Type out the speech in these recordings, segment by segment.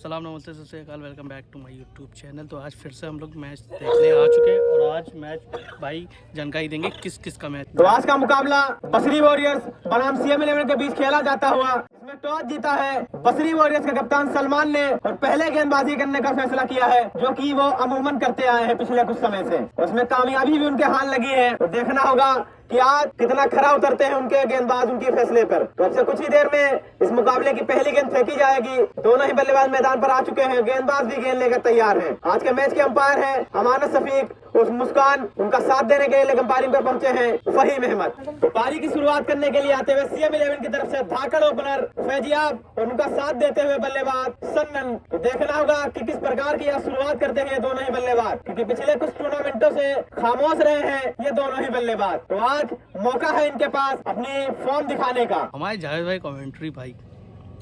सलाम नमस्ते सत श्री अकाल, welcome back to my YouTube channel. तो आज फिर से हम लोग मैच देखने आ चुके हैं और आज मैच भाई जानकारी देंगे किस किस का मैच। तो आज का मुकाबला बसरी वॉरियर्स बनाम CM11 के बीच खेला जाता हुआ। इसमें टॉस जीता है बसरी वॉरियर्स के कप्तान सलमान ने और पहले गेंदबाजी करने का फैसला किया है, जो कि वो अमूमन करते आए हैं पिछले कुछ समय से। उसमें कामयाबी भी उनके हाथ लगी है। तो देखना होगा कि आज कितना खरा उतरते हैं उनके गेंदबाज उनके फैसले पर। तो अब से कुछ ही देर में इस मुकाबले की पहली गेंद फेंकी जाएगी। दोनों ही बल्लेबाज मैदान पर आ चुके हैं, गेंदबाज भी गेंद लेकर तैयार हैं। आज के मैच के अंपायर हैं अमानत शफीक उस मुस्कान, उनका साथ देने के लिए अंपायरिंग पर पहुंचे हैं फहीम अहमद। तो पारी की शुरुआत करने के लिए आते हुए CM11 की तरफ से धाकड़ ओपनर फैजियाब और उनका साथ देते हुए बल्लेबाज सन्नन। तो देखना होगा कि किस प्रकार की शुरुआत करते हैं दोनों ही बल्लेबाज, क्योंकि पिछले कुछ टूर्नामेंटों से खामोश रहे हैं ये दोनों ही बल्लेबाज। तो आज मौका है इनके पास अपनी फॉर्म दिखाने का। हमारे जावेद भाई कमेंट्री भाई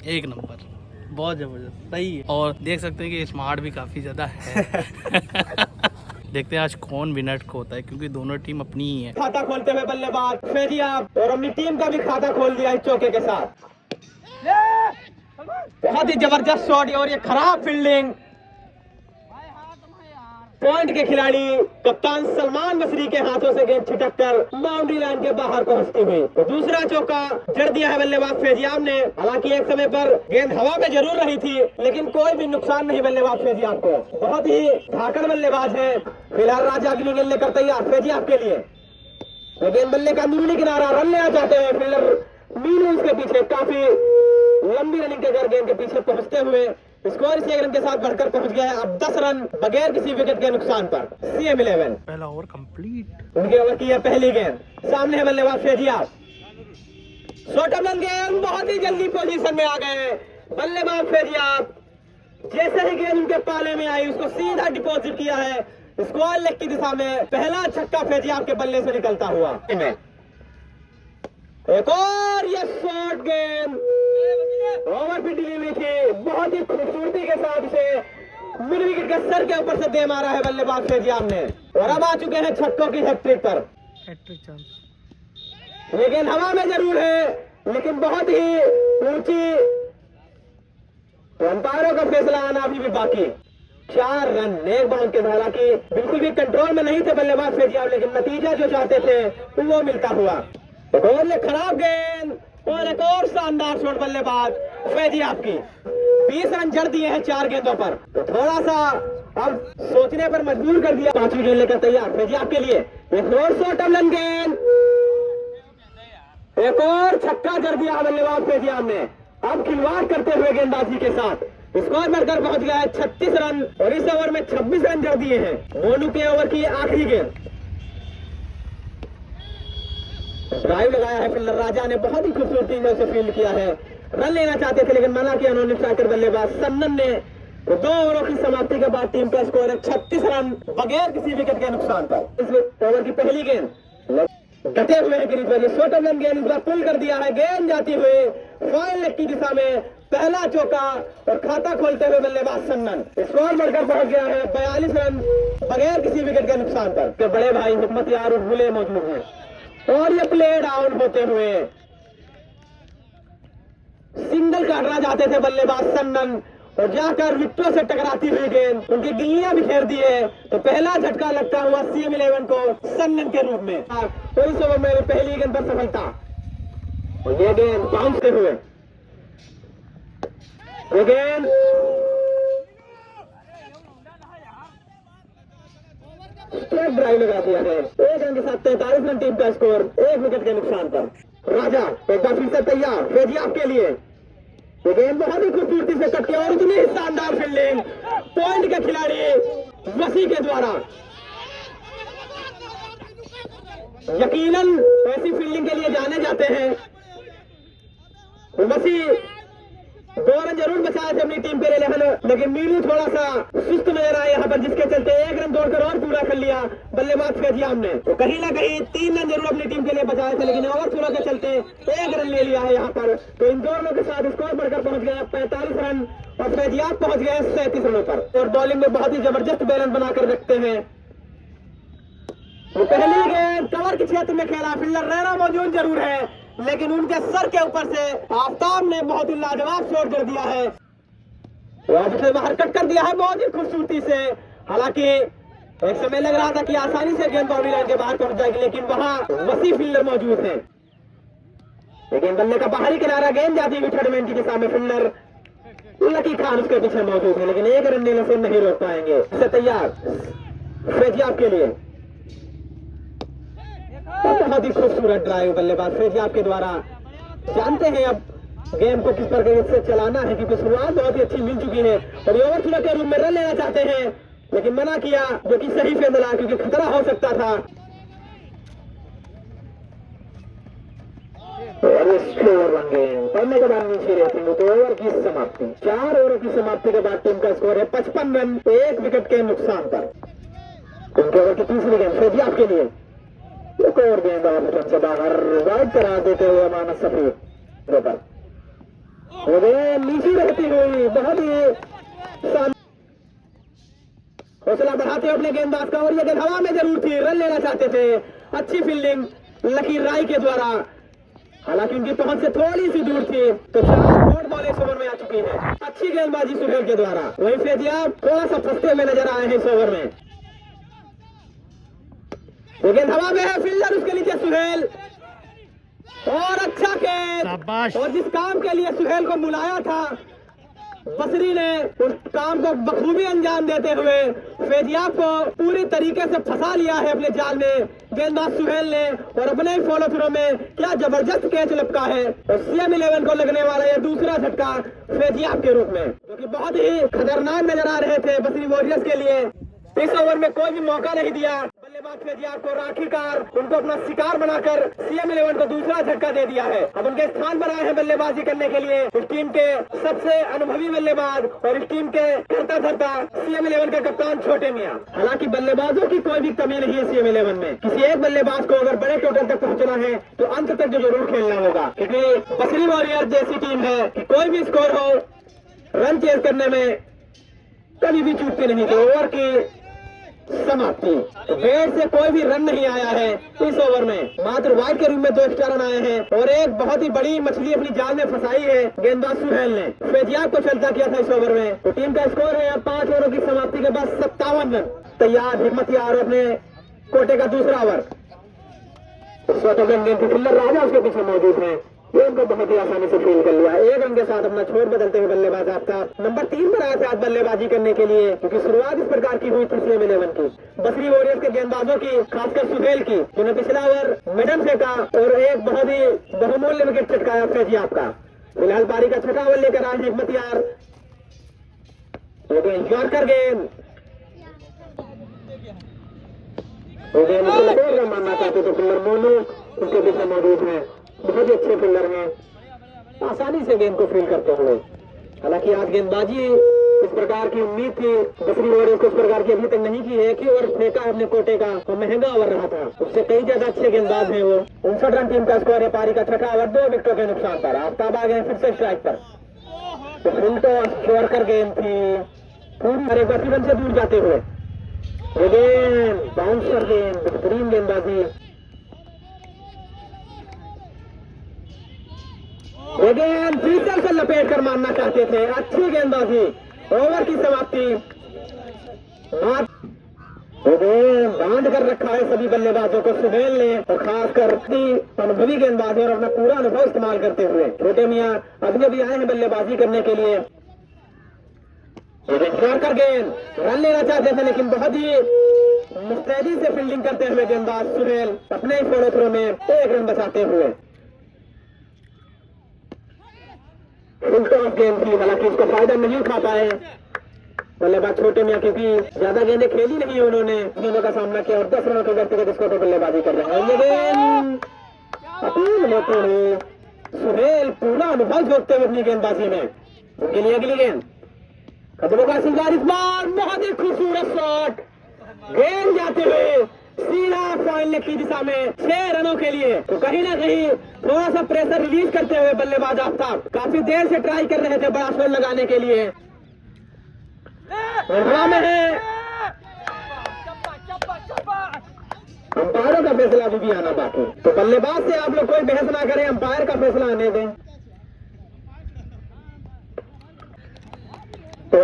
एक नंबर, बहुत जबरदस्त सही है और देख सकते हैं कि स्मार्ट भी काफी ज्यादा है। देखते हैं आज कौन विनर को होता है, क्योंकि दोनों टीम अपनी ही है। खाता खोलते हुए बल्लेबाज फैजियाब और अपनी टीम का भी खाता खोल दिया इस चौके के साथ। बहुत ही जबरदस्त शॉट और ये खराब फील्डिंग। पॉइंट के खिलाड़ी कप्तान सलमान बसरी के हाथों से गेंद छिटक कर बाउंड्री लाइन के बाहर पहुंचती हुई। तो दूसरा चौका जड़ दिया है बल्लेबाज फैजियाब ने। हालांकि एक समय पर गेंद हवा में जरूर रही थी, लेकिन कोई भी नुकसान नहीं बल्लेबाज फैजियाब को। बहुत ही धाकड़ बल्लेबाज है। फिलहाल राजा अगली गेंद लेकर तैयार फैजियाब के लिए। तो गेंद बल्ले का अंदरूनी किनारा, रन लेना चाहते हैं फील्डर मीनू उसके पीछे काफी लंबी रनिंग के गेंद के पीछे पहुंचते हुए स्कोर इसी 1 रन के साथ बढ़कर पहुंच गया है अब 10 रन बगैर किसी विकेट के नुकसान पर। CM11 पहला ओवर कंप्लीट, उनके ओवर की है पहली गेंद। सामने है बल्लेबाज फैजियाब। शॉर्ट रन गेंद, बहुत ही जल्दी पोजीशन में आ गए बल्लेबाज फैजियाब। जैसे ही गेंद उनके पाले में आई उसको सीधा डिपॉजिट किया है स्क्वायर लेग की दिशा में। पहला छक्का फैजियाब के बल्ले से निकलता हुआ। एक और ये शॉर्ट गेंद ओवर की डिलीवरी थी, बहुत ही खूबसूरती के साथ इसे मिड विकेट के सर के ऊपर से दे मारा है बल्लेबाज फैजियाब ने। और अब आ चुके हैं छक्कों की हैट्रिक पर। हैट्रिक चांस, ये गेंद हवा में जरूर है, लेकिन बहुत ही ऊंची। अंपायरों का फैसला आना अभी भी बाकी। 4 रन नेक बाउंड के। हालांकि बिल्कुल भी कंट्रोल में नहीं थे बल्लेबाज फैजियाब, लेकिन नतीजा जो चाहते थे वो मिलता हुआ। एक और खराब गेंद और एक और शानदार शॉट बल्लेबाज फैजियाब की। 20 रन जड़ दिए हैं 4 गेंदों पर। तो थोड़ा सा अब सोचने पर मजबूर कर दिया। 5वीं गेंद लेकर तैयार फैजियाब के लिए। एक और शॉट रन गेंद, एक और छक्का जड़ दिया बल्लेबाज फैजियाब ने। अब खिलवाड़ करते हुए गेंदबाजी के साथ स्कोर बढ़कर पहुंच गया है 36 रन और इस ओवर में 26 रन जड़ दिए हैं। मोनू के ओवर की आखिरी गेंद। ड्राइव लगाया है फील्डर राजा ने, बहुत ही खूबसूरती से उसे फील्ड किया है। रन लेना चाहते थे लेकिन मना किया उन्होंने स्ट्राइकर बल्लेबाज सन्नन ने। तो 2 ओवरों की समाप्ति के बाद टीम का स्कोर है 36 रन बगैर किसी विकेट के नुकसान पर। इस ओवर की पहली गेंद डटे हुए हैं गिरीश भाई। शॉर्ट रन गेंद इस बार पुल कर दिया है, गेंद जाती हुई फाइन लेग की दिशा में। पहला चौका और खाता खोलते हुए बल्लेबाज सन्नन। स्कोर बढ़कर पहुंच गया है 42 रन बगैर किसी विकेट के नुकसान पर। तो बड़े भाई हिम्मत यार भूले मौजूद हैं और ये प्ले डाउन होते हुए सिंगल काटना चाहते थे बल्लेबाज सन्नन और जाकर विकेटों से टकराती हुई गेंद उनकी गिल्लियां बिखेर दी है। तो पहला झटका लगता हुआ CM11 को सन्नन के रूप में। तो इस ओवर में पहली गेंद पर सफलता और ये गेंद बाउंसते हुए ये गेंद स्ट्राइक ड्राइव लगा दिया है। 1 रन के साथ 43 रन टीम का स्कोर 1 विकेट के नुकसान पर। राजा एक बार फिर से तैयार फैजियाब के लिए। ये गेंद बहुत ही खूबसूरती से कटी और इतनी शानदार फील्डिंग पॉइंट के खिलाड़ी वसी के द्वारा। यकीनन ऐसी फील्डिंग के लिए जाने जाते हैं। वसी 2 रन जरूर बचाए थे अपनी टीम के लिए, लेकिन मीनू थोड़ा सा सुस्त नजर आया यहाँ पर, जिसके चलते 1 रन दौड़कर और पूरा कर लिया बल्लेबाज फैजियाब ने। तो कहीं ना कहीं 3 रन जरूर अपनी टीम के लिए बचाए थे, लेकिन ओवर थोड़ा के चलते 1 रन ले लिया है यहाँ पर। तो इन दोनों के साथ स्कोर बढ़कर पहुंच गया 45 रन और फैजियाब पहुंच गए 37 रनों पर। और बॉलिंग में बहुत ही जबरदस्त बैलेंस बनाकर रखते हैं। तो पहली गेंद कवर के क्षेत्र में खेला, फील्डर रैना मौजूद जरूर है, लेकिन उनके सर के ऊपर से आफ्ताब ने बहुत ही लाजवाब शॉट कर दिया है। वापस से बाहर कट कर दिया है बहुत ही खूबसूरती से। हालांकि एक समय लग रहा था कि आसानी से गेंद बाउंड्री लाइन के बाहर पहुंच जाएगी, लेकिन वहां वसी फील्डर मौजूद है। लेकिन बल्ले का बाहरी किनारा, गेंद जाती हुई थर्ड मैन की दिशा में, फील्डर लकी खान उसके पीछे मौजूद है, लेकिन एक रन लेने से नहीं रोक पाएंगे। इसे तैयार फैजियाब के लिए, बहुत ही खूबसूरत ड्राइव बल्लेबाज फैजियाब के द्वारा। जानते हैं अब गेम को किस प्रकार से चलाना है, क्योंकि शुरुआत बहुत ही अच्छी मिल चुकी है और ये ओवर थ्रो के रूप में रन लेना चाहते हैं, लेकिन मना किया, जो कि सही फैसला क्योंकि खतरा हो सकता था। पढ़ने के बाद नीचे रहती है तो ओवर की समाप्ति, 4 ओवर की समाप्ति के बाद टीम का स्कोर है 55 रन 1 विकेट के नुकसान पर। उनके ओवर की तीसरी गेंद फैजियाब के लिए, एक और गेंद ऑफ से बाहर वाइड करा देते हुए मानस सफेद पर नीचे रहती हुई बहुत ही हौसला बढ़ाते हुए अपने गेंदबाज का, और ये गेंद हवा में जरूर थी, रन लेना चाहते थे। अच्छी फील्डिंग लकी राय के द्वारा, हालांकि उनकी पहुंच से थोड़ी सी दूर थी। तो 4 डॉट बॉल इस ओवर में आ चुकी है। अच्छी गेंदबाजी सुहेल के द्वारा, वही फैजियाब थोड़ा सा फंसते हुए नजर आए हैं इस ओवर में। वो गेंद हवा में है, फील्डर उसके नीचे सुहेल, और अच्छा कैच। और जिस काम के लिए सुहेल को बुलाया था बसरी ने, उस काम को बखूबी अंजाम देते हुए फैजियाब को पूरी तरीके से फंसा लिया है अपने जाल में गेंदबाज सुहेल ने, और अपने ही फॉलो थ्रो में क्या जबरदस्त कैच लपका है। और CM11 को लगने वाला यह दूसरा झटका फैजियाब के रूप में, जो कि बहुत ही खतरनाक नजर आ रहे थे बसरी वॉरियर्स के लिए। इस ओवर में कोई भी मौका नहीं दिया बल्लेबाज फैजियाब को, राखीकार उनको अपना शिकार बनाकर CM11 को दूसरा झटका दे दिया है। अब उनके स्थान पर आए हैं बल्लेबाजी करने के लिए इस टीम के सबसे अनुभवी बल्लेबाज और इस टीम के करता धरता CM11 के कप्तान छोटे मियां। हालांकि बल्लेबाजों की कोई भी कमी नहीं है CM11 में, किसी एक बल्लेबाज को अगर बड़े टोटल तक पहुंचना है तो अंत तक जो जरूर खेलना होगा, क्योंकि बसरी वॉरियर जैसी टीम है कि कोई भी स्कोर हो, रन चेज करने में कभी भी चूकते नहीं थे। ओवर की समाप्ति, बैट से कोई भी रन नहीं आया है इस ओवर में, मात्र वाइड के रूप में 2 एक्स्ट्रा रन आए हैं, और एक बहुत ही बड़ी मछली अपनी जाल में फंसाई है गेंदबाज सुहेल ने, फैजियाब को चलता किया था इस ओवर में। तो टीम का स्कोर है 5 ओवरों की समाप्ति के बाद 57 रन। तैयार हिम्मत यार अपने कोटे का दूसरा ओवर, फील्डर राजा उसके पीछे मौजूद है, गेम को बहुत ही आसानी से फील कर लिया। 1 रन के साथ अपना छोर बदलते हुए बल्लेबाज आपका नंबर 3 पर आया था आज बल्लेबाजी करने के लिए, क्योंकि शुरुआत इस प्रकार की हुई थी CM11 की, बसरी वॉरियर्स के गेंदबाजों की, खासकर सुहेल की, जिन्होंने पिछला ओवर मिडन फेंका और एक बहुत ही बहुमूल्य विकेट चटकाया फैजियाब का। फिलहाल पारी का छठा ओवर लेकर आए हैं हिम्मत यार, यॉर्कर गेंद मानना चाहते तो फील्डर मोनू उनके पीछे मौजूद है, बहुत ही अच्छे फील्डर हैं, आसानी से गेंद को फील करते हुए। हालांकि आज गेंदबाजी इस प्रकार की उम्मीद थी बसरी वॉरियर्स को इस प्रकार की अभी तक नहीं की है, कि ओवर फेंका अपने कोटे का, वो महंगा ओवर रहा था, उससे कई ज्यादा अच्छे गेंदबाज हैं वो। 59 रन टीम का स्कोर है, पारी का छठा ओवर 2 विकेटों के नुकसान पर। आफ्ताब आ गए फिर से स्ट्राइक पर, तो फुल तो यॉर्कर गेंद थी, पूरी 81 रन से दूर जाते हुए गेंद, बाउंसर गेंद, बेहतरीन गेंदबाजी। गेंद फीचर से लपेट कर मारना चाहते थे, अच्छी गेंदबाजी। ओवर की समाप्ति, बांध कर रखा है सभी बल्लेबाजों को सुहेल ने, और खासकर अनुभवी गेंदबाजी और अपना पूरा अनुभव इस्तेमाल करते हुए छोटे मियां अभी अभी आए हैं बल्लेबाजी करने के लिए। कर गेंद रन लेना चाहते थे, लेकिन बहुत ही मुस्तैदी से फील्डिंग करते हुए गेंदबाज सुहेल अपने ही फॉलो थ्रो में 1 रन बचाते हुए। गेंद थी, हालांकि उसको फायदा नहीं उठा पाए बल्लेबाज छोटे मियां, क्योंकि ज्यादा गेंदें खेली नहीं उन्होंने, दोनों का सामना किया और 10 रनों के व्यक्तिगत स्कोर पर बल्लेबाजी कर रहे हैं। ये गेंद अपील होते हुए सुहेल पूरा अनुभव झोंकते हुए अपनी गेंदबाजी में, उनके लिए अगली गेंद कदमों का सिंगार, इस बार बहुत ही खूबसूरत शॉट, गेंद जाते हुए सीधा पॉइंट की दिशा में 6 रनों के लिए। तो कहीं ना कहीं थोड़ा सा प्रेशर रिलीज करते हुए बल्लेबाज आफ्ताब काफी देर से ट्राई कर रहे थे बड़ा स्कोर लगाने के लिए, में है अंपायरों का फैसला अभी भी आना बाकी। तो बल्लेबाज से आप लोग कोई बहस ना करें, अंपायर का फैसला आने दें। तो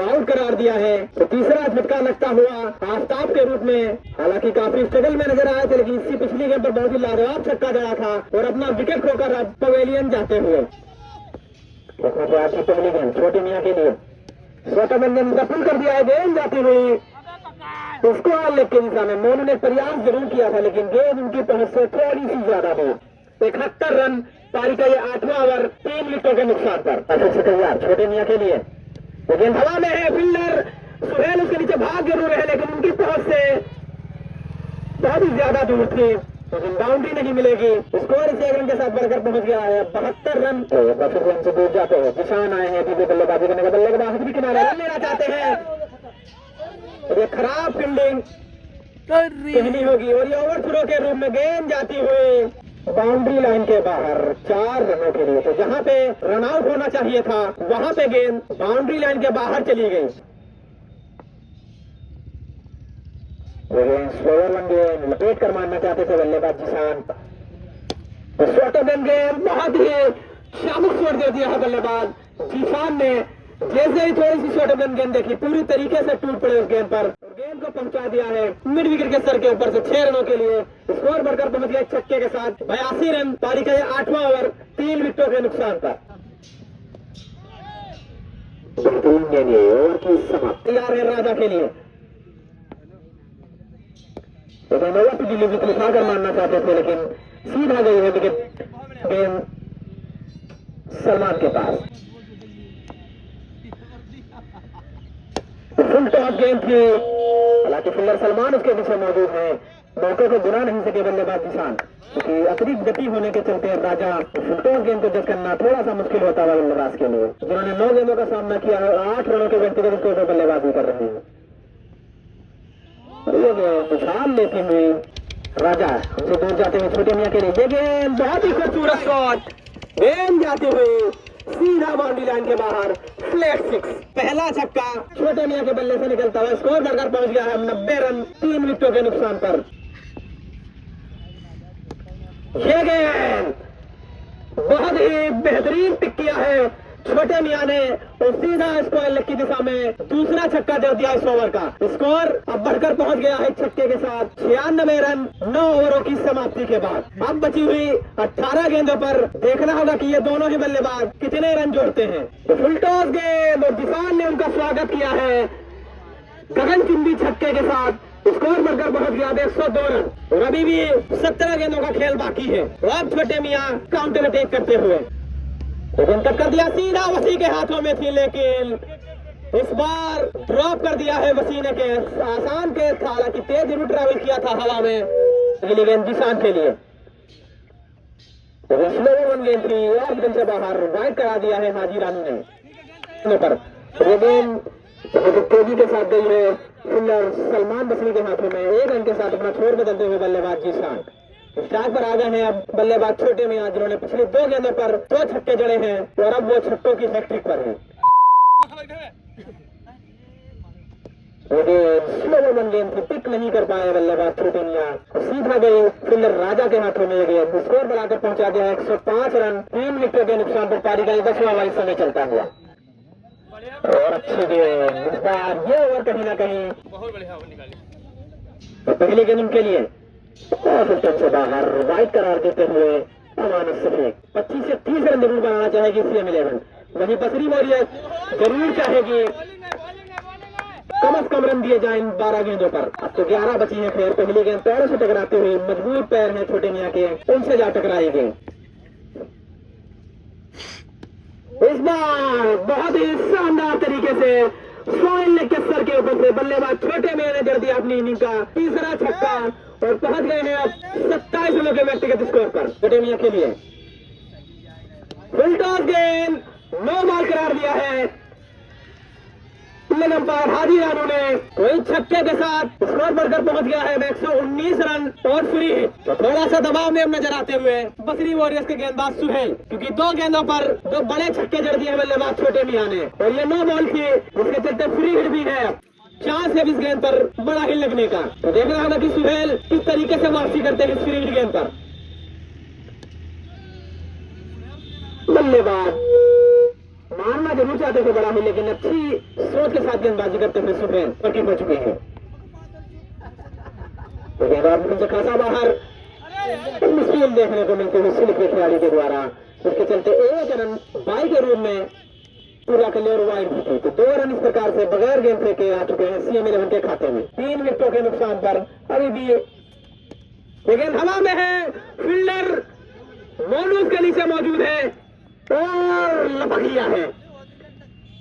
कर दिया है। तो तीसरा झटका लगता हुआ आफ्ताब के रूप में, हालांकि काफी स्ट्रगल में नजर आए थे, लेकिन इसी पिछली गेंद पर बहुत ही लाजवाब छक्का जड़ा था और अपना विकेट खोकर अब पवेलियन जाते हुए। पहली गेंद छोटे मियाँ के लिए स्वतंत्र दफन कर दिया है, गेंद जाती हुई उसको लेग की दिशा में। मोनू ने प्रयास जरूर किया था, लेकिन गेंद उनकी पहुंच से थोड़ी सी ज्यादा दूर। 71 रन, पारी का ये 8वां ओवर 3 विकेटों के नुकसान पर। तैयार छोटे मियाँ के लिए, लेकिन हवा में है फील्डर सुहेल, उसके नीचे भाग जरूर है, लेकिन उनकी पहुंच से बहुत ही ज्यादा दूर थी, लेकिन बाउंड्री नहीं मिलेगी। स्कोर इस 1 रन के साथ बढ़कर पहुंच गया है 72 रन। रन से दूर जाते हैं, किसान आए हैं अभी बल्लेबाजी करने का, बल्लेबाज भी किनारे रन लेना चाहते हैं। ये खराब फील्डिंग कहनी होगी और ये ओवर थ्रो के रूप में गेंद जाती हुई बाउंड्री लाइन के बाहर 4 रनों के लिए। तो जहां पे रन आउट होना चाहिए था वहां पे गेंद बाउंड्री लाइन के बाहर चली गई। स्लोअर वन गेंद लपेट कर मारना चाहते थे बल्लेबाज जिसान। तो शॉर्ट गेंद बहुत ही शामुक छोड़ दे दिया है बल्लेबाज जिसान ने। जैसे ही थोड़ी सी शॉर्ट गेंद देखी, पूरी तरीके से टूट पड़े उस गेंद पर और गेंद को पहुंचा दिया है मिड विकेट के सर के ऊपर से 6 रनों के लिए। स्कोर बढ़कर पहुंच गया छक्के के साथ 82 रन, पारी का ये 8वां ओवर 3 विकेटों के नुकसान पर। ओवर की समाप्ति तैयार है राजा के लिए। डिलीवरी लिखाकर मारना चाहते थे, लेकिन सीधा गई है विकेट गेंद सलमान के पास। फुल टॉस गेंद थी, हालांकि फील्डर सलमान उसके पीछे मौजूद है। मौके को बुला नहीं सके बल्लेबाज जिसान, क्योंकि अतिरिक्त गति होने के चलते राजा फुल टॉस गेंद को जज करना थोड़ा सा मुश्किल होता है बल्लेबाज के लिए, जिन्होंने 9 गेंदों का सामना किया है और 8 रनों के व्यक्तिगत स्कोर पर बल्लेबाजी कर रहे हैं। उछाल लेती हुई राजा उनसे दूर जाते हुए छोटे मियाँ के लिए गेंद बहुत ही खूबसूरत शॉट, गेंद जाती हुई सीधा बाउंड्री लाइन के बाहर, फ्लैट 6। पहला छक्का छोटे मियाँ के बल्ले से निकलता हुआ स्कोर बढ़कर पहुंच गया है 90 रन 3 विकेटों के नुकसान पर। यह गेंद बहुत ही बेहतरीन पिक किया है छोटे मियाँ ने और सीधा स्क्वायर लेग की दिशा में दूसरा छक्का दे दिया इस ओवर का। स्कोर अब बढ़कर पहुंच गया है छक्के के साथ 96 रन 9 ओवरों की समाप्ति के बाद। अब बची हुई 18 गेंदों पर देखना होगा कि ये दोनों ही बल्लेबाज कितने रन जोड़ते हैं। तो फुल टॉस गेंद और जिसान ने उनका स्वागत किया है गगनचुंबी छक्के के साथ। स्कोर बढ़कर पहुंच गया 102 रन और अभी भी 17 गेंदों का खेल बाकी है। अब छोटे मियाँ काउंटर अटैक करते हुए लेकिन टक्कर दिया, सीधा वसी के हाथों में थी, लेकिन इस बार ड्रॉप कर दिया है वसी ने के आसान के। हालांकि तेज जरूर ट्रैवल किया था हवा में। अगली गेंद जिसान के लिए स्लो वन गेंद थी, ऑफ गेंद से बाहर वाइड करा दिया है हाजी रानी ने पर। ये गेंद तेजी के साथ गई है फील्डर सलमान बसरी के हाथों में। 1 रन के साथ अपना छोर बदलते हुए बल्लेबाज जिसान स्टार्ट पर आ गए हैं। अब बल्लेबाज छोटे मियाँ जिन्होंने पिछली 2 गेंदों पर 2 छक्के जड़े हैं और अब वो छक्कों की हैट्रिक पर है। स्लो वन गेंद थी, पिक नहीं कर पाए बल्लेबाज छोटे मियाँ, सीधा गई फील्डर राजा के हाथों में। गेंद स्कोर बढ़ाकर पहुंचा दिया 105 रन 3 विकेट के नुकसान पर। पारी का 10वां ओवर समय चलता हुआ और अच्छी गेंद इस बार ये ओवर कहीं ना कहीं बहुत बढ़िया निकाली। तो पहली गेंद उनके लिए और सिस्टम से बाहर वाइड करार देते हुए अमानत सफेद 25 से 30 रन जरूर बनाना चाहेगी CM11। वहीं बसरी वॉरियर्स जरूर चाहेगी कम से कम रन दिए जाए इन 12 गेंदों पर। अब तो 11 बची हैं। फिर पहली गेंद पैरों से टकराते हुए, मजबूत पैर हैं छोटे मियाँ के, उनसे जा टकराई गई। इस बार बहुत ही शानदार तरीके से स्क्वायर लेग के सर के ऊपर से बल्लेबाज छोटे मियाँ ने जड़ दिया अपनी इनिंग का तीसरा छक्का और पहुंच गए हैं अब 27 रनों के व्यक्तिगत स्कोर पर छोटे मियाँ के लिए। फुल टॉस गेंद 9 बॉल करार दिया है अंपायर हाजी रानू ने। वही छक्के के साथ स्कोर बढ़कर पहुंच गया है 119 रन और फ्री हिट। तो थोड़ा सा दबाव में नजर आते हुए बसरी वॉरियर्स के गेंदबाज सुहेल, क्योंकि 2 गेंदों पर 2 बड़े छक्के जड़ दिए बल्लेबाज छोटे मियाँ ने और ये 9 बॉल थी, जिसके चलते फ्री हिट भी है। चांस है इस गेंद पर बड़ा ही लगने का। तो देखना होगा कि सुहेल किस तरीके से वापसी करते हैं इस फ्री हिट गेंद पर। बल्लेबाज मारना जरूर चाहते थे बड़ा ही, लेकिन अच्छी सोच के साथ गेंदबाजी करते हुए सुहेल विकेट हो चुके हैं। तो गेंदबाज उनसे खासा बाहर मुश्किल देखने को मिलते हुए सिल्क के खिलाड़ी के द्वारा, उसके चलते एक रन बाई के रूप में पूरा कर लिया और वाइड भी थी। तो 2 रन इस प्रकार से बगैर गेंद फेंके आ चुके हैं CM11 के खाते में। 3 विकेटों के नुकसान पर अभी भी गेंद हवा में है, फील्डर मोनू उसके नीचे मौजूद है और लपक लिया है।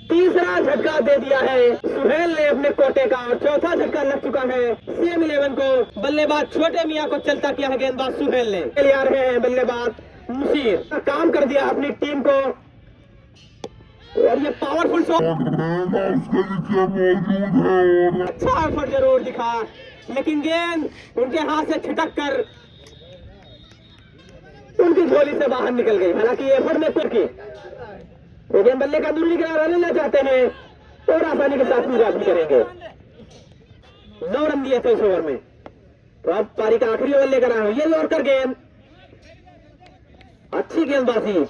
तीसरा झटका दे दिया है सुहेल ने अपने कोटे का और चौथा झटका लग चुका है CM11 को। बल्लेबाज छोटे मियां को चलता किया है गेंदबाज सुहेल ने। ले आ रहे हैं बल्लेबाज मुशीर, काम कर दिया अपनी टीम को और ये पावरफुल शॉट अच्छा एफर्ट जरूर दिखा, लेकिन गेंद उनके हाथ से छिटक कर उनकी झोली से बाहर निकल गई। हालांकि एफर्ट में पुर की गेंद बल्ले का दूर निकला लेना चाहते हैं और आसानी के साथ पूरा भी करेंगे। 9 रन दिए थे इस ओवर में, तो अब पारी का आखिरी ओवर लेकर आए ये लौट कर गेंद, अच्छी गेंदबाजी,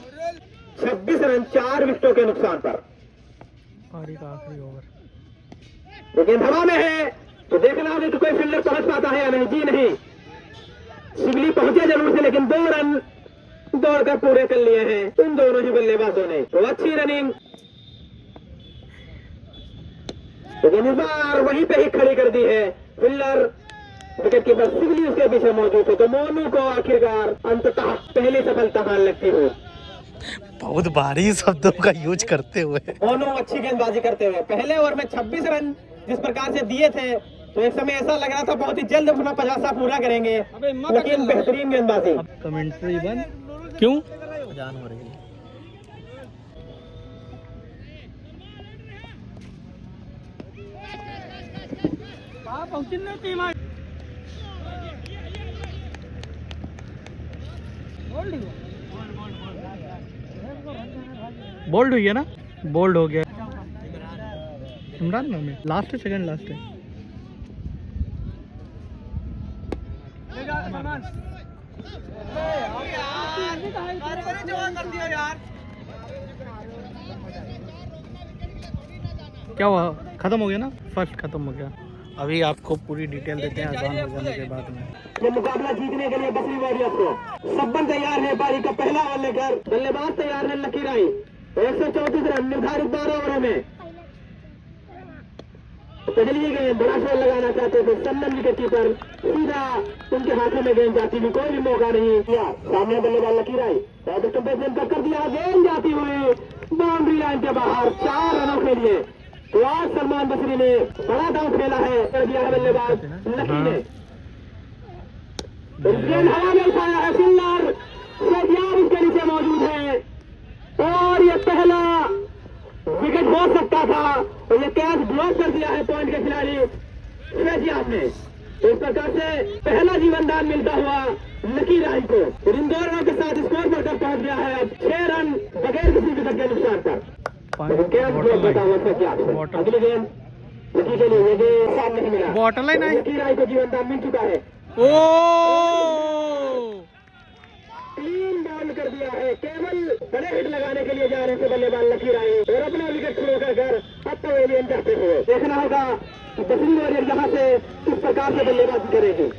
26 रन 4 विकेटों के नुकसान पर। पारी का आखिरी ओवर, तो गेंद हवा में है तो देखना होगा कि कोई फील्डर पहुंच पाता है या नहीं। जी नहीं, शिवली पहुंचे जरूर से, लेकिन 2 रन दौड़कर पूरे कर लिए हैं इन दोनों ही बल्लेबाजों ने। तो अच्छी रनिंग, लेकिन इस बार वहीं पे ही खड़ी कर दी है फील्डर। विकेट कीपर शिवली उसके पीछे मौजूद थे, तो मोनू को आखिरकार अंततः पहली सफलता हाथ लगती हुई। बहुत भारी शब्दों का यूज करते हुए मोनू अच्छी गेंदबाजी करते हुए पहले ओवर में 26 रन जिस प्रकार से दिए थे, तो एक समय ऐसा लग रहा था बहुत ही जल्द अपना 50 पूरा करेंगे, लेकिन बेहतरीन गेंदबाजी। कमेंट्री बंद क्यों? जान हो रही है। बोल्ड हुई है ना, बोल्ड हो गया इमरान में। लास्ट है, सेकंड लास्ट है। क्या हुआ, खत्म हो गया ना, फर्स्ट खत्म हो गया। अभी आपको पूरी डिटेल देते हैं आसान हो जाने के बाद में। ये मुकाबला जीतने के लिए बसरी वॉरियर्स को सबन तैयार है। पारी का पहला ओवर लेकर बल्लेबाज तैयार है लकी राई। 134 रन निर्धारित 12 ओवरों में। पहली गेंद बड़ा शॉट लगाना चाहते थे सन्नम विकेट कीपर, सीधा उनके हाथों में गेंद जाती हुई, कोई भी मौका नहीं दिया। सामने बल्लेबाज लकी राई कर दिया, गेंद जाती हुई बाउंड्री लाइन के बाहर 4 रनों के लिए। तो आज सलमान बसरी ने बड़ा दांव खेला है, कर दिया है बल्लेबाज लकी ने। गेंद हवा में उठाया है फील्डर, उसके नीचे मौजूद है और ये पहला विकेट हो सकता था और ये कैच ब्लॉक कर दिया है पॉइंट के खिलाड़ी शेजियाब ने। तो इस प्रकार से पहला जीवनदान मिलता हुआ लकी राय को। और इन 2 रनों के साथ स्कोर बढ़कर पहुंच गया है अब 6 रन बगैर किसी विकेट के नुकसान पर। कैच ब्लॉक बता हुआ शेजियाब। अगली गेंद लकी के लिए, ये सामने नहीं मिला, बॉटल लाइन है, लकी राय को जीवनदान मिल चुका है। बॉल कर दिया है, केवल बड़े हिट लगाने के लिए जा रहे थे बल्लेबाज लकी राय और अपना विकेट शुरू कर अब पवेलियन करते हुए। देखना होगा कि बसरी वॉरियर यहाँ से किस प्रकार से बल्लेबाजी करेगी।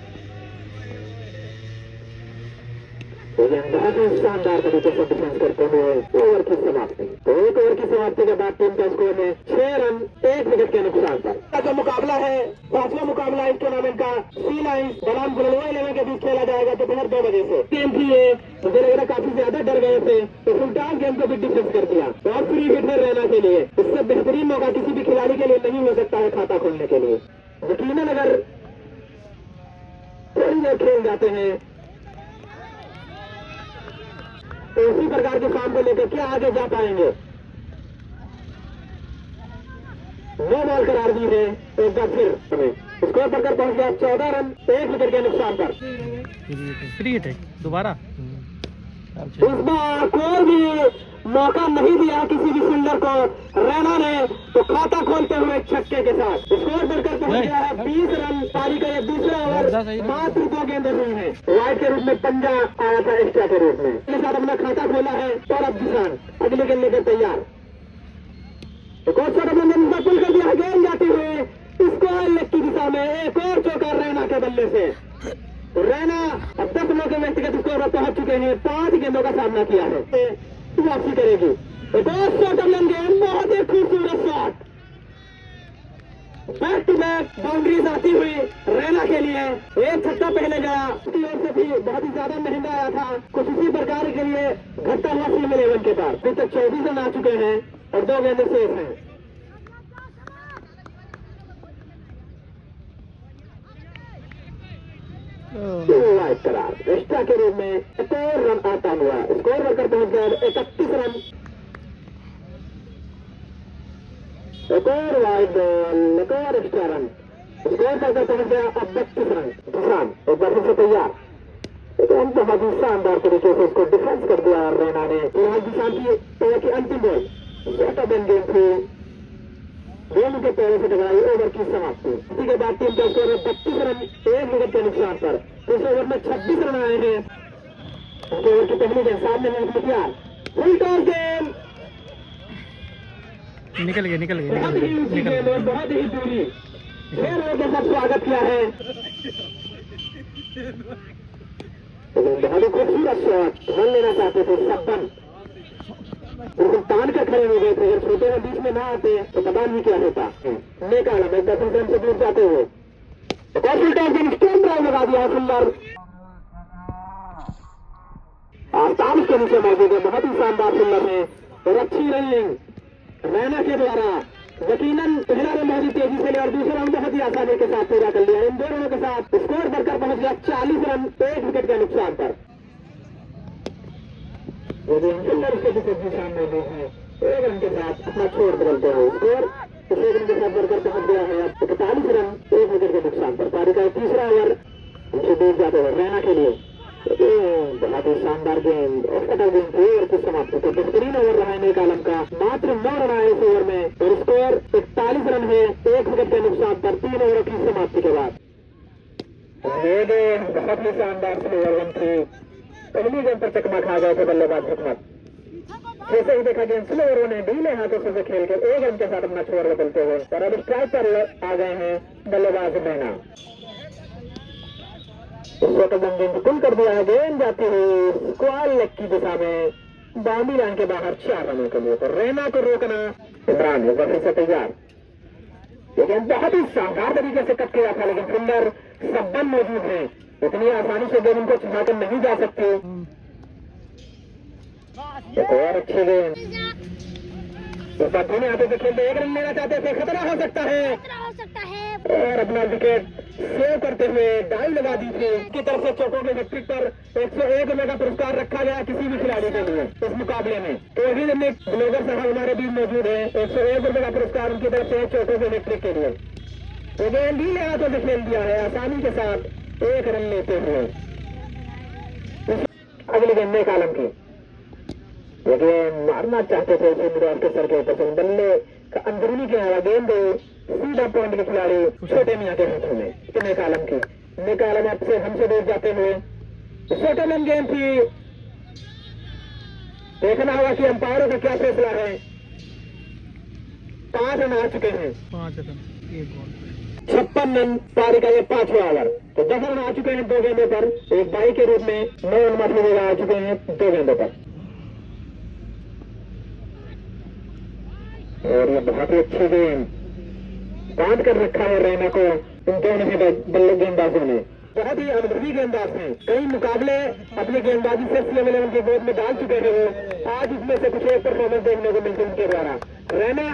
बहुत ही शानदार तरीके से डिफेंस करते हुए ओवर की समाप्ति। तो 1 ओवर की समाप्ति के बाद टीम का स्कोर है 6 रन 1 विकेट के नुकसान पर। जो मुकाबला है 5वां मुकाबला इस टूर्नामेंट का सी लाइन्स बनाम गुलवा 11 के बीच खेला जाएगा दोपहर 2 बजे से। गेम थी ये, मुझे लग रहा काफी ज्यादा डर गए थे, तो सुल्तान गेम को भी डिफेंस कर दिया और फ्री हिटर रहना के लिए। इससे बेहतरीन मौका किसी भी खिलाड़ी के लिए नहीं हो सकता है खाता खोलने के लिए। यकीनन अगर थोड़ी देर खेल जाते हैं तो उसी प्रकार के काम को लेकर क्या आगे जा पाएंगे। 9 बॉल करार दी है, एक बार फिर स्कोर बढ़कर पहुंच गया 14 रन 1 विकेट के नुकसान पर। फ्री हिट है दोबारा। इस बार कोई भी मौका नहीं दिया किसी भी फील्डर को रैना ने, तो खाता खोलते हुए छक्के के साथ स्कोर बढ़कर पहुंच गया है 20 रन। पारी का ये दूसरा ओवर, मात्र 2 गेंदें हुई हैं। वाइड के रूप में पंजा आया था एक्स्ट्रा के रूप में, इसके साथ अपना खाता खोला है और अब किसान अगली गेंद लेकर तैयार। एक और शॉट अपने गेंद पर पुल कर दिया, गेंद जाती हुई स्क्वायर लेग की दिशा में, एक और चौका रैना के बल्ले से। तो रैना अब 10 रनों के व्यक्तिगत स्कोर पर पहुंच चुके हैं, 5 गेंदों का सामना किया है, वापसी करेगी। एक और शॉट अगलन गेंद, बहुत ही खूबसूरत shot, back to back boundaries आती हुई रैना के लिए। एक छक्का पहले गया, उसकी ओर से भी बहुत ही ज्यादा महंगा आया था, कुछ इसी प्रकार के लिए घटता हुआ सीम 11 के पास। अभी तक 24 रन आ चुके हैं और 2 गेंदें शेष हैं। वाइड करार एक्स्ट्रा के रूप में एक और रन आता हुआ, स्कोर बढ़कर पहुंच गया 31 रन। एक और वाइड बॉल, एक और एक्स्ट्रा रन, स्कोर बढ़कर पहुंच गया अब 32 रन। किसान एक बार फिर से तैयार, लेकिन बहुत ही शानदार तरीके से उसको डिफेंस कर दिया रैना ने। फिलहाल किसान की अंतिम बॉल बेहतर बन गेम थी, दोनों के पैरों से टकराई, ओवर की समाप्ति। इसी के बाद टीम का स्कोर है 32 रन 1 विकेट के नुकसान पर। इस ओवर में 26 रन आए हैं। उनके ओवर की पहली गेंद सामने है तैयार, फुल टॉस गेंद, निकल गए बहुत ही ऊंची गेंद और बहुत ही दूरी, 6 रनों के साथ स्वागत किया है। बहुत ही खूबसूरत शॉट, रन लेना चाहते थे सपन, बिल्कुल तान कर खड़े हो गए थे। अगर छोटे में बीच में ना आते तो पता नहीं क्या होता। निकाला मैं 10 रन से दूर जाते हुए, स्टोन ड्राइव लगा दिया है सुंदर, आस्ताब उसके नीचे मौजूद है, बहुत ही शानदार सुंदर है और अच्छी रनिंग रैना के द्वारा। यकीनन पहला रन बहुत ही तेजी से लिया और दूसरा रन बहुत ही आसानी के साथ पूरा कर लिया। इन 2 रनों के साथ स्कोर बढ़कर पहुंच गया 40 रन 1 विकेट के नुकसान पर। सामने है 1 रन के साथ अपना छोड़ बदलते हैं, स्कोर 1 रन के साथ बढ़कर पहुंच गया है 41 रन 1 विकेट के नुकसान पर। पारी का तीसरा ओवर हमसे दूर जाते हुए रैना के लिए बहुत ही शानदार गेंद, ऑफकटर गेंद थी, ओवर की समाप्ति। तो बेहतरीन ओवर रहा है आलम का, मात्र 9 रन आए इस ओवर में और स्कोर 41 रन है 1 विकेट के नुकसान पर 3 ओवरों की समाप्ति के बाद। बहुत ही शानदार ओवर वन थी, पहली गेंद पर चकमा खा गए थे बल्लेबाज हिकमत। जैसे ही देखा गेंद स्लो ओवरों ने ढीले हाथों से खेलकर 1 रन के साथ अपना छोर बदलते हुए और अब स्ट्राइक पर आ गए हैं बल्लेबाज रैना। गेंद पुल कर दिया है, गेंद जाती हुई स्क्वायर लेग की दिशा में बाउंड्री लाइन के बाहर 4 रनों के लिए। तो रैना को रोकना इमरान एक बार फिर से तैयार, लेकिन बहुत ही शानदार तरीके से कट किया था, लेकिन सुंदर सबन मौजूद है, इतनी आसानी से गेंद उनको छुपाकर नहीं जा सकते। एक और अच्छी गेंद, इस बार दोनों हाथों से खेलते 1 रन लेना चाहते थे, खतरा हो सकता है और अपना विकेट सेव करते हुए डाइव लगा दी थी। की तरफ से चौकों के हैट्रिक पर 101 रुपए का पुरस्कार रखा गया किसी भी खिलाड़ी के लिए इस मुकाबले में। तो अभी ब्लॉगर साहब हमारे बीच मौजूद है, 101 रुपए का पुरस्कार उनकी तरफ से चौकों के हैट्रिक के लिए। तो गेंद ढीले हाथों से खेल दिया है आसानी के साथ 1 रन लेते हुए। अगली गेंद नेक आलम की, लेकिन मारना चाहते थे मुराद के सर के ऊपर, बल्ले का अंदरूनी किनारा गेंद सीधा पॉइंट के खिलाड़ी छोटे मियां के हाथों में। नेक आलम की, नेक आलम आपसे हमसे दूर जाते हुए छोटे रन गेंद थी, देखना होगा कि अंपायरों का क्या फैसला है। 5 रन आ चुके हैं, 5 रन 1 बॉल, 56 रन पारी का ये 5वां ओवर। तो 10 रन आ चुके हैं 2 गेंदों पर, एक बाई के रूप में 9 रन मतलब आ चुके हैं 2 गेंदों पर। और ये बहुत ही अच्छी गेंद बांध कर रखा है रैना को इन दोनों ही बल्ले गेंदबाजों ने, बहुत ही अनुभवी गेंदबाज हैं, कई मुकाबले अपनी गेंदबाजी से CM 11 की गोद में डाल चुके हैं वो। आज इसमें से कुछ एक परफॉर्मेंस देखने को मिलती है उनके द्वारा। रैना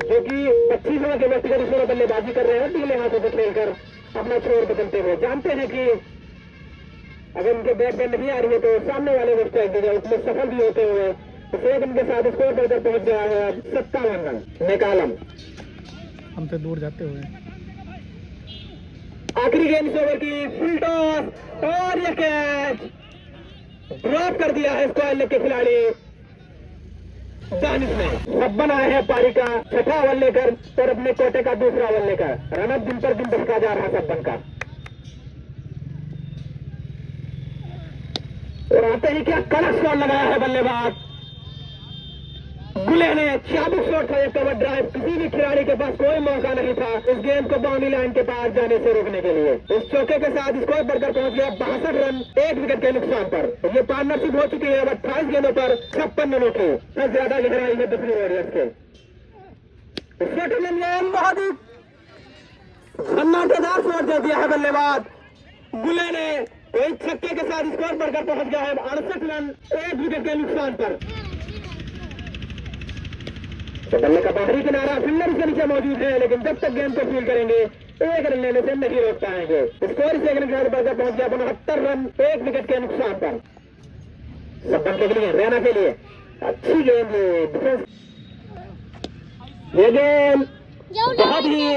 जो कि 25 ओवर के व्यक्तिगत स्कोर में बल्लेबाजी कर रहे हैं ढीले हाथों से खेलकर अपना छोर बदलते हुए, जानते हैं कि अगर उनके बैट में नहीं आ रही है तो सामने वाले को स्ट्राइक दी जाए, उसमें सफल भी होते हुए 1 रन के साथ स्कोर बढ़कर पहुंच गया है 57 रन। निकालम हमसे दूर जाते हुए आखिरी गेंद इस ओवर की, फुल टॉस और ये कैच ड्रॉप कर दिया है स्क्वायर लेग के खिलाड़ी दानिश ने। सबन आए हैं पारी का 6वां ओवर लेकर और अपने कोटे का 2रा ओवर लेकर। रनअप दिन पर दिन बढ़ता जा रहा है सबन का। और आते ही क्या कड़क शॉट लगाया है बल्लेबाज, गुले ने चाबुक शॉट था, कवर ड्राइव, किसी भी खिलाड़ी के पास कोई मौका नहीं था इस गेंद को बाउंड्री लाइन के पार जाने से रोकने के लिए। इस चौके के साथ स्कोर बढ़कर पहुंच गया 62 रन 1 विकेट के नुकसान पर। ये पार्टनरशिप हो चुकी है अब 28 गेंदों पर 56 रनों की। सबसे ज्यादा गहराई है बसरी वॉरियर्स के। बहुत ही धमाकेदार शॉट दे दिया है बल्लेबाज गुले ने। एक छक्के के साथ स्कोर बढ़कर पहुंच गया है 68 रन 1 विकेट के नुकसान पर। तो बल्ले का बाहरी किनारा फील्डर उसके नीचे मौजूद है, लेकिन जब तक गेंद को फील्ड करेंगे 1 रन लेने से नहीं रोक पाएंगे। स्कोर इस 1 रन के बाद बढ़कर पहुंच गया 69 रन 1 विकेट के नुकसान पर। सब के लिए रैना के लिए अच्छी गेंद डिफेंस। ये गेंद बहुत ही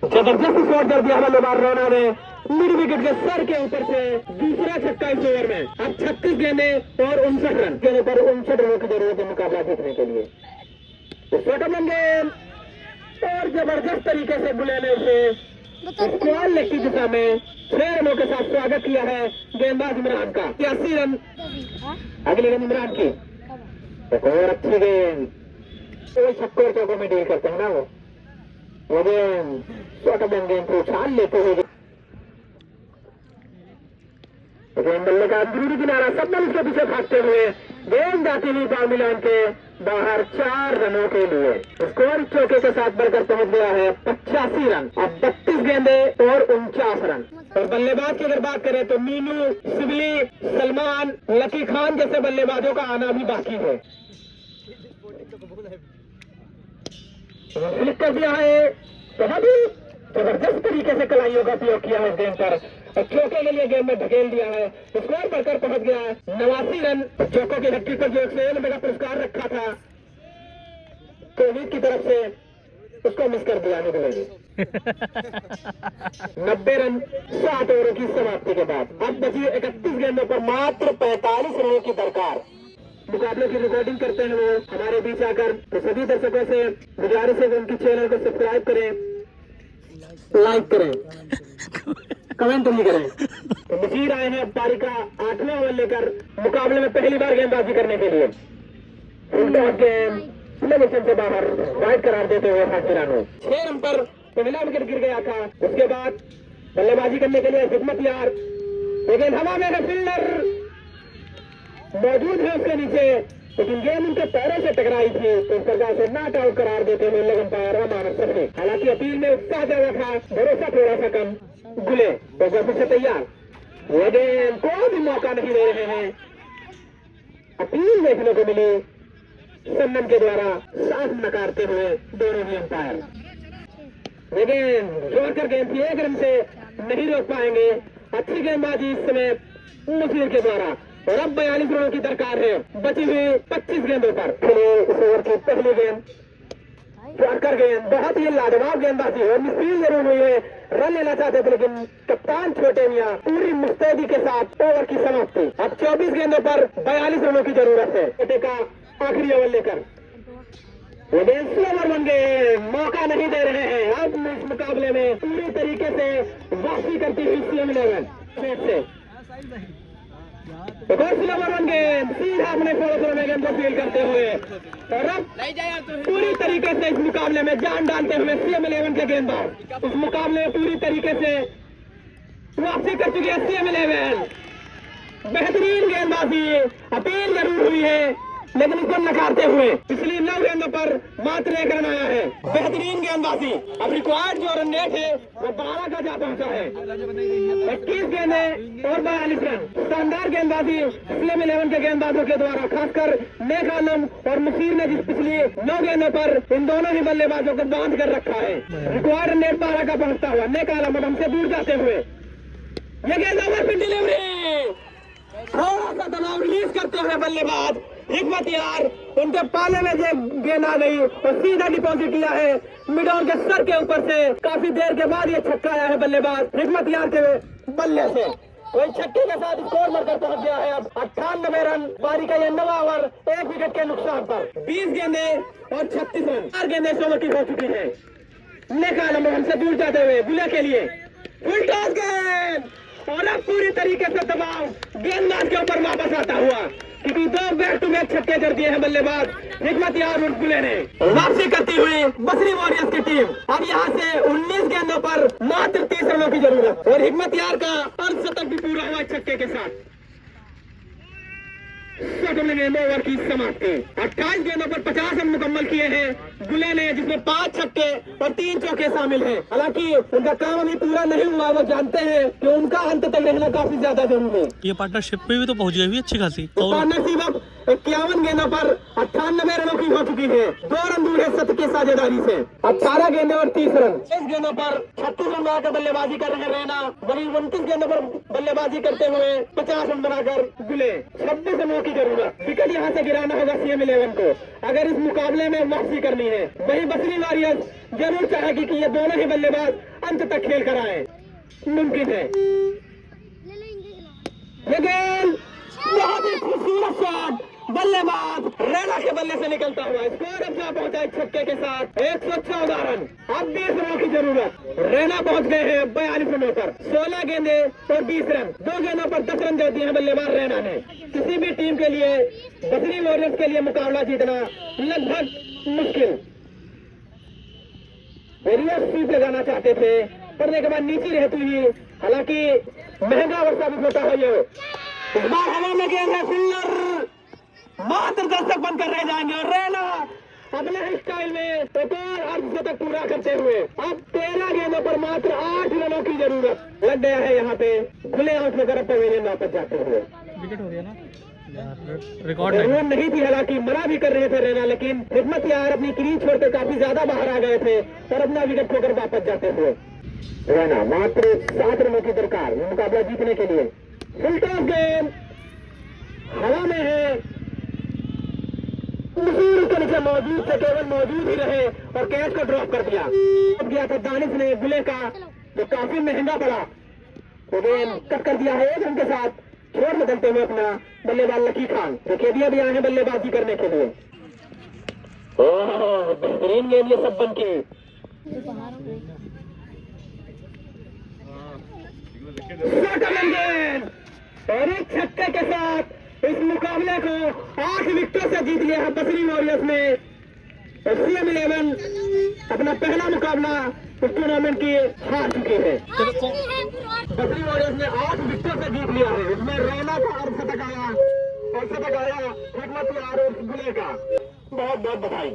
जबरदस्त शॉट कर दिया बल्लेबाज रैना ने मिड विकेट के सर के ऊपर से। दूसरा छक्का इस ओवर में। अब 36 गेंदें और 59 रन के ऊपर 59 रनों की जरूरत है मुकाबला जीतने के लिए। गेंद और जबरदस्त तरीके से गुले ने उसे स्क्वायर लेग की दिशा में 6 रनों के साथ स्वागत किया है गेंदबाज इमरान का। 80 रन अगली गेंद इमरान की। एक और अच्छी गेंद, छक्कों चौकों में डील करते हैं ना वो गेंद शॉर्ट गेंद को उछाल लेते हुए बल्ले का अंदरूनी किनारा सब बल उसके पीछे भागते हुए गेंद जाती हुई बाउंड्री लाइन के बाहर 4 रनों के लिए। स्कोर चौके के साथ बढ़कर पहुंच गया है 85 रन। अब 32 गेंदे और 49 रन। और बल्लेबाज की अगर बात करें तो मीनू, शिबली, सलमान, लकी खान जैसे बल्लेबाजों का आना भी बाकी है। क्लिक कर दिया है, बहुत ही जबरदस्त तरीके से कलाइयों का उपयोग किया है इस गेंद पर। चौके के लिए गेंद में ढकेल दिया है। स्कोर बढ़कर पहुंच गया है 89 रन। चौकों की हैट्रिक पर जो 191 का पुरस्कार रखा था कोहली की तरफ से, उसको मिस कर दिया निकलेगी। 90 रन 7 ओवरों की समाप्ति के बाद। अब बची 31 गेंदों पर मात्र 45 रनों की दरकार। मुकाबले की रिकॉर्डिंग करते हैं वो हमारे बीच आकर। तो सभी दर्शकों से गुजारिश है कि उनकी चैनल को सब्सक्राइब करें, लाइक करें, कमेंट भी करें। तो मजीद आए हैं पारी का 8वां ओवर लेकर मुकाबले में पहली बार गेंदबाजी करने के लिए। गेंद से बाहर वाइड करार देते हुए 6 रन पर पहला विकेट गिर गया था। उसके बाद बल्लेबाजी करने के लिए हिकमत यार, लेकिन हवा में फील्डर मौजूद है उसके नीचे, लेकिन गेंद उनके पैरों से टकराई थी तो इस प्रकार से नॉट आउट करार देते हुए लेग अंपायर अमानत सर। हालांकि अपील में उत्साह ज्यादा था, भरोसा थोड़ा सा कम। गुले फिर से तैयार, वो गेंद कोई भी मौका नहीं दे रहे हैं। अपील देखने को मिली सन्नम के द्वारा साफ नकारते हुए दोनों ही अंपायर। लेकिन जोरकर गेंद थी, 1 रन से नहीं रोक पाएंगे। अच्छी गेंदबाजी इस समय मुसीर के द्वारा। और अब 42 रनों की दरकार है बची हुई 25 गेंदों पर। इस ओवर की पहली गेंद जोरकर गेंद, बहुत ही लाजवाब गेंदबाजी है। मिसफील्ड जरूर हुई है, रन लेना चाहते थे, लेकिन कप्तान छोटे मियां पूरी मुस्तैदी के साथ ओवर की समाप्ति। अब 24 गेंदों पर 42 रनों की जरूरत है छोटे का आखिरी ओवर लेकर। वो गेंद स्लोवर बन गए, मौका नहीं दे रहे हैं। अब इस मुकाबले में पूरी तरीके से वापसी करती हुई CM11 से एक और स्लोवर बन गए, सीधा अपने फोड़ों में गेंद को फील करते हुए। और अब पूरी तरीके से इस मुकाबले में जान डालते हुए CM11 के गेंदबाज उस मुकाबले में पूरी तरीके से वापसी कर चुके हैं CM11। बेहतरीन गेंदबाजी, अपील जरूर हुई है लेकिन उसको नकारते हुए पिछली 9 गेंदों पर मात्र 1 रन आया है। बेहतरीन गेंदबाजी। अब रिक्वायर्ड जो रन रेट है वो 12 का जा पहुंचा है। 21 गेंदें और 42 रन। शानदार गेंदबाजी CM11 के गेंदबाजों के द्वारा, खासकर नेक आलम और मुसीर ने जिस पिछली 9 गेंदों पर इन दोनों ही बल्लेबाजों को बांध कर रखा है। रिक्वायर्ड रन रेट 12 का पहुंचता हुआ नेक आलम अब हमसे दूर जाते हुए ये गेंद ओवर पे डिलीवरी, थोड़ा सा दबाव रिलीज करते हुए बल्लेबाज हिकमत यार उनके पाले में जो गेंद आ गई और सीधा डिपॉजिट किया है मिड ऑन के सर के ऊपर से। काफी देर के बाद ये छक्का आया है बल्लेबाज हिकमत यार के बल्ले से। वही छक्के के साथ स्कोर बढ़कर पहुंच गया है अब 98 रन। पारी का यह 9वां ओवर 1 विकेट के नुकसान पर। 20 गेंदे और 36 रन। 4 गेंदें इस ओवर की हो चुकी है। निकाल हमसे दूर जाते हुए बुले के लिए फुल टॉस गेंद और अब पूरी तरीके से दबाव गेंदबाज के ऊपर वापस आता हुआ, क्योंकि 2 बैक टू बैक छक्के कर दिए हैं बल्लेबाज हिकमत यार उर्फ गुले ने। वापसी करती हुई बसरी वॉरियर्स की टीम अब यहाँ से 19 गेंदों पर मात्र 30 रनों की जरूरत, और हिकमत यार का अर्धशतक भी पूरा हुआ छक्के के साथ। 7वें ओवर की समाप्ति। 28 गेंदों पर 50 रन मुकम्मल किए हैं गुले ने, जिसमें 5 छक्के और 3 चौके शामिल हैं। हालांकि उनका काम अभी पूरा नहीं हुआ, वो जानते हैं कि उनका अंत तक रहना काफी ज्यादा जरूरी है। ये पार्टनरशिप पे भी तो पहुंच गई अच्छी खासी। पार्टनरशिप अब 51 गेंदों पर 98 रनों की हो चुकी है, 2 रन दूर है शतक की साझेदारी से। 18 गेंदों और 30 रन। 6 गेंदों पर 36 रन बनाकर बल्लेबाजी कर रहे हैं रैना, वहीं 29 गेंदों पर बल्लेबाजी करते हुए 50 रन बनाकर गुले। 26 रनों की जरूरत। विकेट यहाँ से गिराना होगा CM11 को अगर इस मुकाबले में वापसी करनी है। वहीं बसरी वॉरियर्स जरूर चाहेगी कि ये दोनों ही बल्लेबाज अंत तक खेल कर आए, मुमकिन है। ये गेंद बहुत ही खूबसूरत शॉट, बल्लेबाज रैना के बल्ले से निकलता हुआ स्कोर अब जा पहुंचा है छक्के के साथ 114 रन। अब 20 रनों की जरूरत। रैना पहुंच गए हैं 42 रनों पर, 16 गेंदे और 20 रन। 2 गेंदों पर 10 रन दे दिए हैं बल्लेबाज रैना ने। किसी भी टीम के लिए, बसरी वॉरियर्स के लिए मुकाबला जीतना लगभग मुश्किल। वॉरियर्स स्वीप लगाना चाहते थे, करने के बाद नीचे रहती हुई, हालांकि महंगा वर्षा भी होता है। ये इस बार हवा में गेंद है, फील्डर मात्र दर्शक बनकर रह जाएंगे, और रैना अपने स्टाइल में एक और अर्धशतक पूरा करते हुए अब 13 गेंदों पर मात्र 8 रनों की जरूरत। लग गया है यहाँ पे खुले आउट में करते हुए वापस जाते हुए। विकेट हो गया ना, रिकॉर्ड जरूरत नहीं थी, हालांकि मना भी कर रहे थे रैना, लेकिन हिकमत यार अपनी क्रीज छोड़कर काफी ज्यादा बाहर आ गए थे और अपना विकेट खोकर वापस जाते हुए। रैना मात्र 7 रनों की दरकार मुकाबला जीतने के लिए। फुल टॉस गेंद हवा में है, के नीचे मौजूद थे, केवल मौजूद ही रहे और कैच को ड्रॉप कर दिया। गया था दानिश ने गुले का, जो काफी महंगा पड़ा। तो गेंद कट कर दिया है 1 रन के साथ, छोड़ बदलते हुए अपना बल्लेबाज लकी खान, जो केबिया भी आए हैं बल्लेबाजी करने के लिए। ओह बेहतरीन गेंद ये सब बन की। गेंद और एक छक्के के साथ इस मुकाबले को 8 विकेटों से जीत लिया है बसरी वॉरियर्स ने। CM11 अपना पहला मुकाबला इस टूर्नामेंट की हार चुकी है। बसरी वॉरियर्स ने 8 विकेटों से जीत लिया है। इसमें रैना का अर्धशतक आया और शतक आया हिकमत यार उर्फ गुले का। बहुत बहुत बधाई।